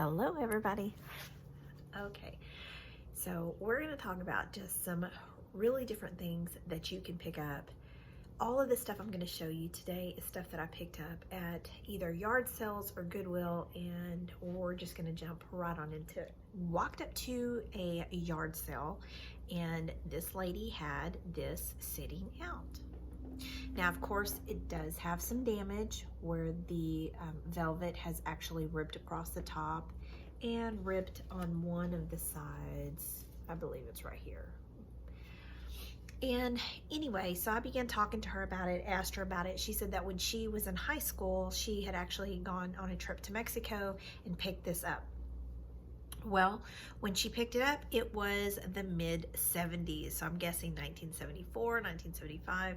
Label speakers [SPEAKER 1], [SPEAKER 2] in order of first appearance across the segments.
[SPEAKER 1] Hello everybody. Okay, so we're going to talk about just some really different things that you can pick up. All of the stuff I'm going to show you today is stuff that I picked up at either yard sales or Goodwill, and we're just going to jump right on into it. Walked up to a yard sale and this lady had this sitting out. Now, of course, it does have some damage where the velvet has actually ripped across the top and ripped on one of the sides. I believe it's right here. And anyway, so I began talking to her about it, asked her about it. She said that when she was in high school, she had actually gone on a trip to Mexico and picked this up. Well, when she picked it up, it was the mid-70s, so I'm guessing 1974, 1975.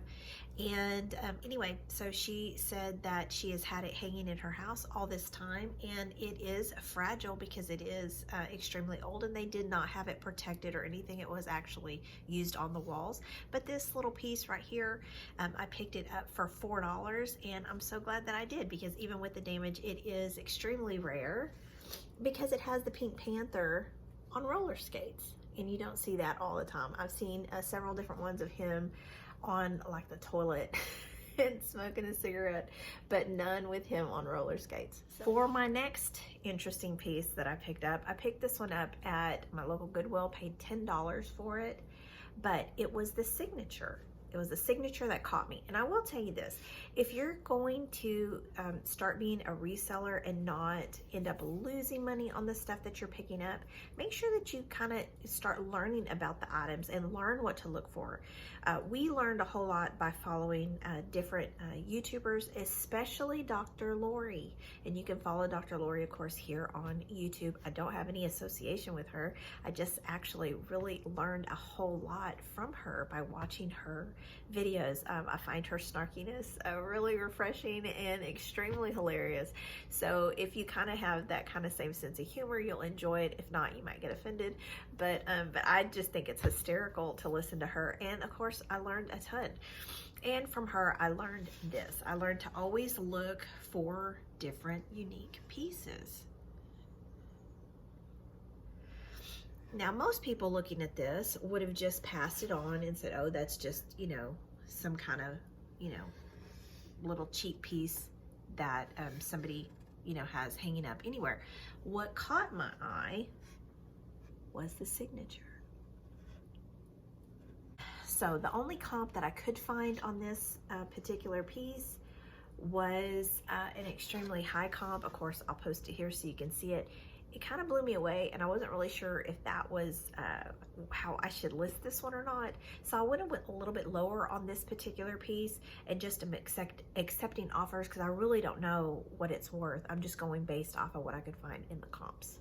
[SPEAKER 1] And anyway, so she said that she has had it hanging in her house all this time, and it is fragile because it is extremely old, and they did not have it protected or anything. It was actually used on the walls. But this little piece right here, I picked it up for $4, and I'm so glad that I did, because even with the damage, it is extremely rare, because it has the Pink Panther on roller skates, and you don't see that all the time. I've seen several different ones of him on like the toilet and smoking a cigarette, but none with him on roller skates. For my next interesting piece that I picked this one up at my local Goodwill, paid $10 for it, but it was the signature. It was the signature that caught me. And I will tell you this, if you're going to start being a reseller and not end up losing money on the stuff that you're picking up, make sure that you kind of start learning about the items and learn what to look for. We learned a whole lot by following different YouTubers, especially Dr. Lori. And you can follow Dr. Lori, of course, here on YouTube. I don't have any association with her. I just actually really learned a whole lot from her by watching her videos. I find her snarkiness really refreshing and extremely hilarious. So if you kind of have that kind of same sense of humor, you'll enjoy it. If not, you might get offended. But I just think it's hysterical to listen to her. And of course, I learned a ton. And from her, I learned this. I learned to always look for different unique pieces. Now, most people looking at this would have just passed it on and said, oh, that's just, you know, some kind of, you know, little cheap piece that somebody, you know, has hanging up anywhere. What caught my eye was the signature. So the only comp that I could find on this particular piece was an extremely high comp. Of course, I'll post it here so you can see it. It kind of blew me away, and I wasn't really sure if that was how I should list this one or not. So I went a little bit lower on this particular piece and just am accepting offers, because I really don't know what it's worth. I'm just going based off of what I could find in the comps.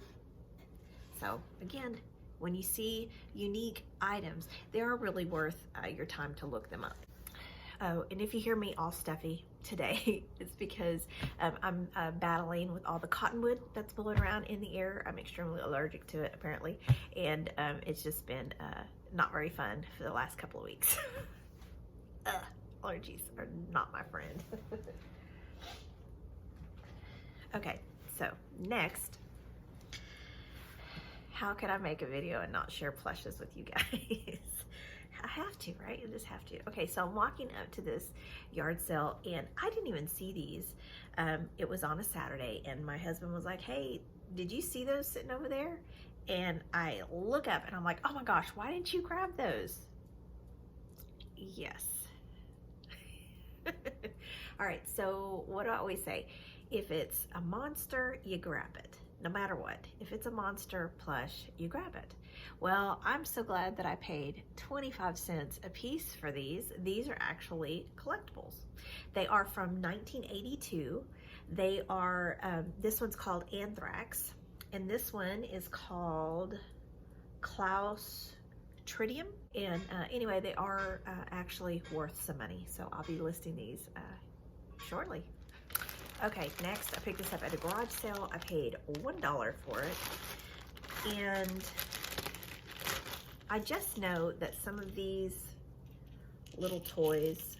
[SPEAKER 1] So again, when you see unique items, they are really worth your time to look them up. Oh, and if you hear me all stuffy today, it's because I'm battling with all the cottonwood that's blowing around in the air. I'm extremely allergic to it, apparently, and it's just been not very fun for the last couple of weeks. Allergies are not my friend. Okay, so next, how can I make a video and not share plushes with you guys? I have to, right? You just have to. Okay, so I'm walking up to this yard sale, and I didn't even see these. It was on a Saturday, and my husband was like, hey, did you see those sitting over there? And I look up, and I'm like, oh my gosh, why didn't you grab those? Yes. All right, so what do I always say? If it's a monster, you grab it, no matter what. If it's a monster plush, you grab it. Well, I'm so glad that I paid 25 cents a piece for these. These are actually collectibles. They are from 1982. They are, this one's called Anthrax, and this one is called Klaus Tritium. And anyway, they are actually worth some money, so I'll be listing these shortly. Okay, next I picked this up at a garage sale. I paid $1 for it, and I just know that some of these little toys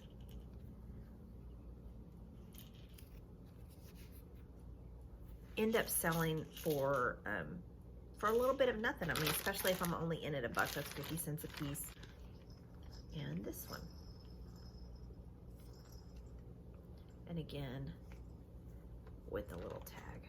[SPEAKER 1] end up selling for a little bit of nothing. I mean, especially if I'm only in at $1, that's 50 cents a piece. And this one. And again, with a little tag.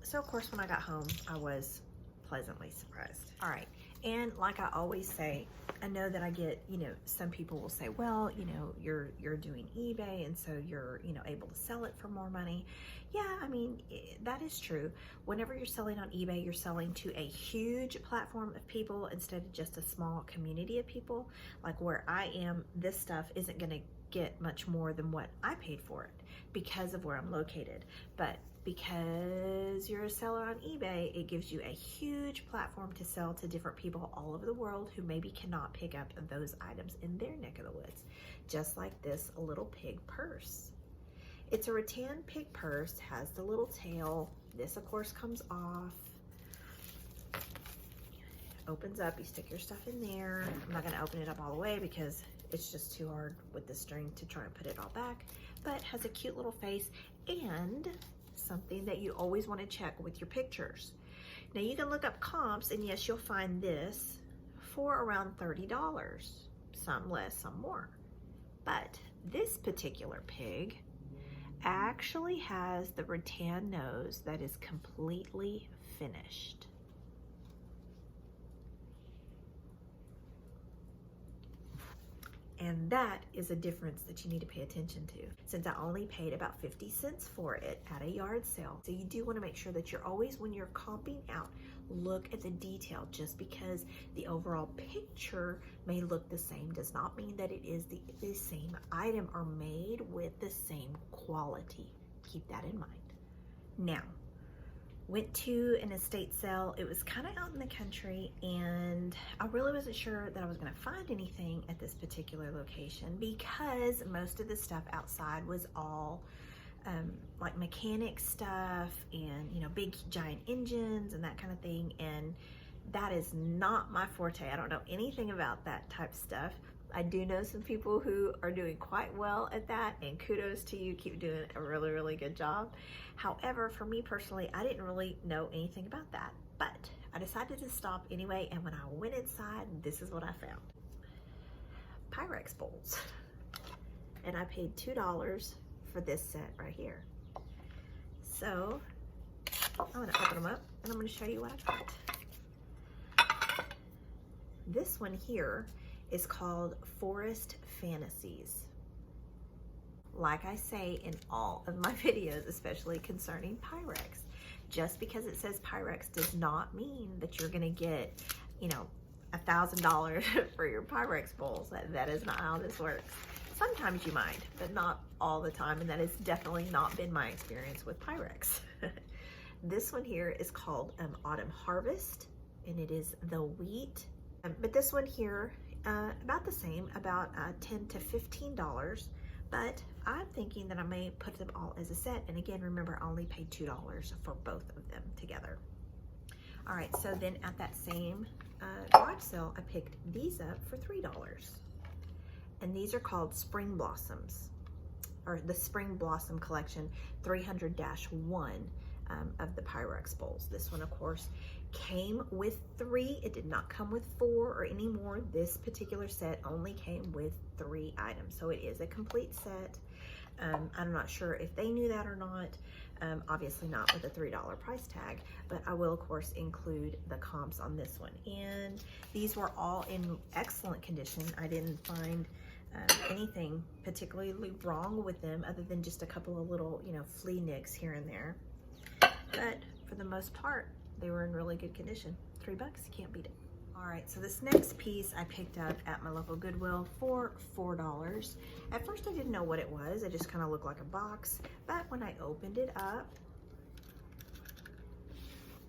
[SPEAKER 1] So of course, when I got home, I was pleasantly surprised. All right, and like I always say, I know that I get, you know, some people will say, well, you know, you're doing eBay, and so you're, you know, able to sell it for more money. Yeah, I mean, that is true. Whenever you're selling on eBay, you're selling to a huge platform of people instead of just a small community of people. Like where I am, this stuff isn't gonna get much more than what I paid for it because of where I'm located. But because you're a seller on eBay, it gives you a huge platform to sell to different people all over the world who maybe cannot pick up those items in their neck of the woods. Just like this little pig purse. It's a rattan pig purse, has the little tail. This of course comes off. Opens up, you stick your stuff in there. I'm not gonna open it up all the way because it's just too hard with the string to try and put it all back, but has a cute little face and something that you always want to check with your pictures. Now you can look up comps, and yes, you'll find this for around $30, some less, some more. But this particular pig actually has the rattan nose that is completely finished. And that is a difference that you need to pay attention to, since I only paid about 50 cents for it at a yard sale. So you do want to make sure that you're always, when you're comping out, look at the detail. Just because the overall picture may look the same does not mean that it is the same item or made with the same quality. Keep that in mind. Now, went to an estate sale. It was kind of out in the country, and I really wasn't sure that I was going to find anything at this particular location because most of the stuff outside was all like mechanic stuff and, you know, big giant engines and that kind of thing, and that is not my forte. I don't know anything about that type of stuff. I do know some people who are doing quite well at that, and kudos to you, keep doing a really, really good job. However, for me personally, I didn't really know anything about that, but I decided to stop anyway, and when I went inside, this is what I found. Pyrex bowls. And I paid $2 for this set right here. So, I'm gonna open them up, and I'm gonna show you what I got. This one here is called Forest Fantasies. Like I say in all of my videos, especially concerning Pyrex, just because it says Pyrex does not mean that you're gonna get, you know, $1,000 for your Pyrex bowls. That is not how this works. Sometimes you might, but not all the time, and that has definitely not been my experience with Pyrex. This one here is called Autumn Harvest, and it is the wheat. But this one here, about the same, about $10 to $15, but I'm thinking that I may put them all as a set. And again, remember, I only paid $2 for both of them together. All right, so then at that same garage sale, I picked these up for $3. And these are called Spring Blossoms, or the Spring Blossom Collection 300-1 of the Pyrex bowls. This one, of course, came with 3. It did not come with 4 or any more. This particular set only came with 3 items, so it is a complete set. I'm not sure if they knew that or not. Obviously not with a $3 price tag, but I will of course include the comps on this one. And these were all in excellent condition. I didn't find anything particularly wrong with them other than just a couple of little, you know, flea nicks here and there. But for the most part, they were in really good condition. $3, you can't beat it. All right, so this next piece I picked up at my local Goodwill for $4. At first I didn't know what it was. It just kind of looked like a box. But when I opened it up,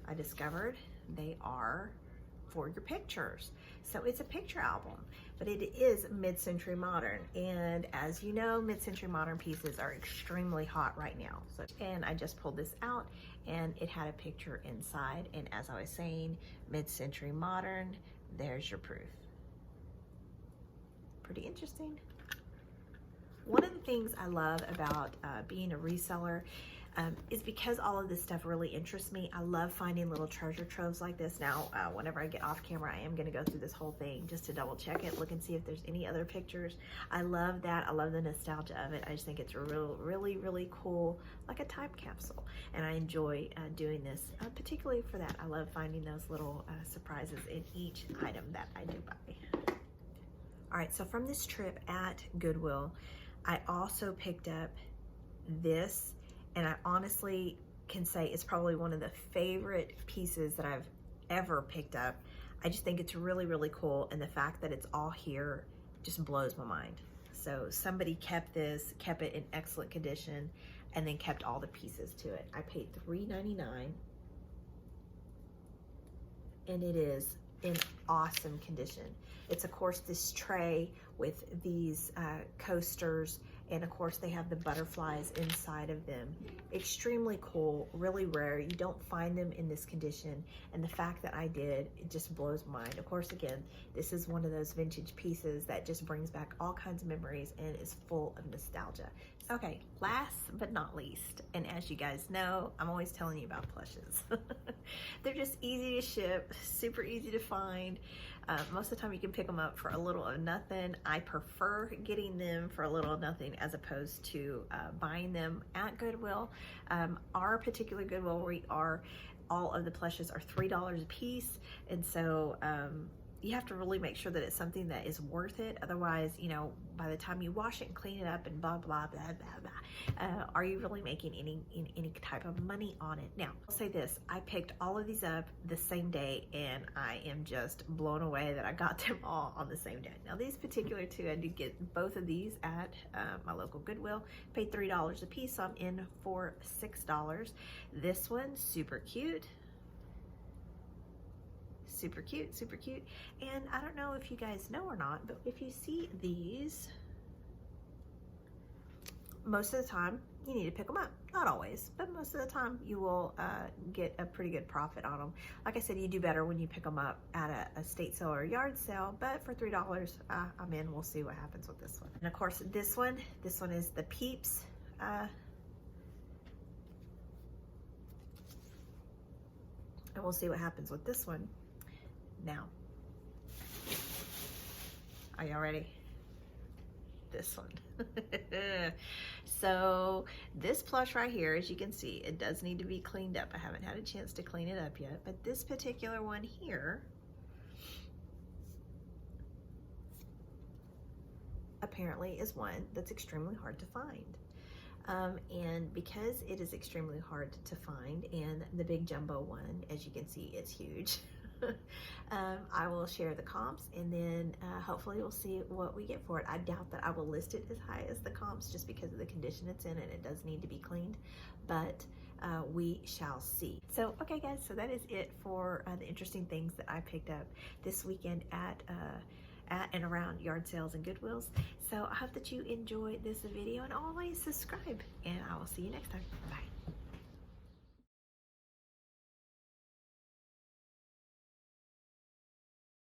[SPEAKER 1] I discovered they are for your pictures. So it's a picture album, but it is mid-century modern. And as you know, mid-century modern pieces are extremely hot right now. So, and I just pulled this out and it had a picture inside. And as I was saying, mid-century modern, there's your proof. Pretty interesting. One of the things I love about being a reseller, is because all of this stuff really interests me. I love finding little treasure troves like this. Now, whenever I get off camera, I am going to go through this whole thing just to double check it, look and see if there's any other pictures. I love that. I love the nostalgia of it. I just think it's really cool, like a time capsule. And I enjoy doing this, particularly for that. I love finding those little surprises in each item that I do buy. All right, so from this trip at Goodwill, I also picked up this, and I honestly can say it's probably one of the favorite pieces that I've ever picked up. I just think it's really cool, and the fact that it's all here just blows my mind. So somebody kept this, kept it in excellent condition, and then kept all the pieces to it. I paid $3.99, and it is in awesome condition. It's of course this tray with these coasters, and of course they have the butterflies inside of them. Extremely cool, really rare. You don't find them in this condition, and the fact that I did, it just blows my mind. Of course, again, this is one of those vintage pieces that just brings back all kinds of memories and is full of nostalgia. Okay, last but not least, and as you guys know, I'm always telling you about Plushes. They're just easy to ship, super easy to find. Most of the time you can pick them up for a little of nothing. I prefer getting them for a little of nothing as opposed to buying them at Goodwill. Our particular Goodwill where we are, all of the Plushes are $3 a piece, and so you have to really make sure that it's something that is worth it. Otherwise, you know, by the time you wash it and clean it up and blah blah blah, are you really making any type of money on it? Now, I'll say this: I picked all of these up the same day, and I am just blown away that I got them all on the same day. Now, these particular two, I did get both of these at my local Goodwill. Paid $3 a piece, so I'm in for $6. This one, super cute. Super cute. And I don't know if you guys know or not, but if you see these, most of the time you need to pick them up. Not always, but most of the time you will get a pretty good profit on them. Like I said, you do better when you pick them up at a estate sale or a yard sale, but for $3, I'm in. We'll see what happens with this one. And of course, this one is the Peeps. And we'll see what happens with this one. Now, are y'all ready? This one. So this plush right here, as you can see, it does need to be cleaned up. I haven't had a chance to clean it up yet, but this particular one here apparently is one that's extremely hard to find. And because it is extremely hard to find, and the big jumbo one, as you can see, it's huge. I will share the comps, and then hopefully we'll see what we get for it. I doubt that I will list it as high as the comps just because of the condition it's in, and it does need to be cleaned, but we shall see. So okay guys, so that is it for the interesting things that I picked up this weekend at and around yard sales and Goodwills. So I hope that you enjoyed this video, and always subscribe, and I will see you next time. Bye.